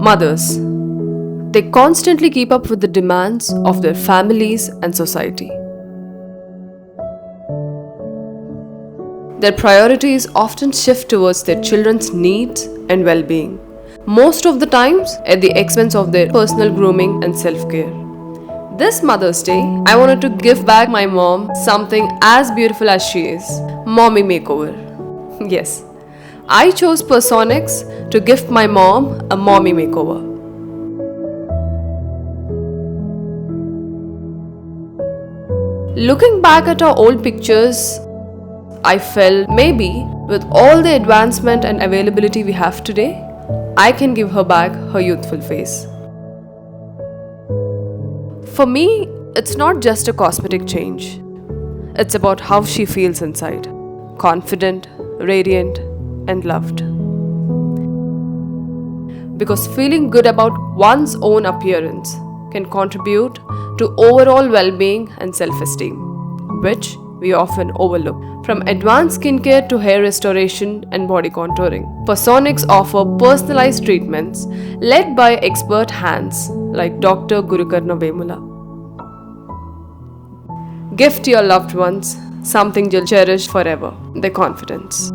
Mothers. They constantly keep up with the demands of their families and society. Their priorities often shift towards their children's needs and well being, most of the times at the expense of their personal grooming and self care. This Mother's Day, I wanted to give back my mom something as beautiful as she is: Mommy Makeover. Yes, I chose Personiks to gift my mom a mommy makeover. Looking back at our old pictures, I felt maybe with all the advancement and availability we have today, I can give her back her youthful face. For me, it's not just a cosmetic change. It's about how she feels inside: confident, radiant, and loved. Because feeling good about one's own appearance can contribute to overall well-being and self-esteem, which we often overlook. From advanced skincare to hair restoration and body contouring, Personiks offer personalized treatments led by expert hands like Dr. Karna Vemula. Gift your loved ones something you'll cherish forever: their confidence.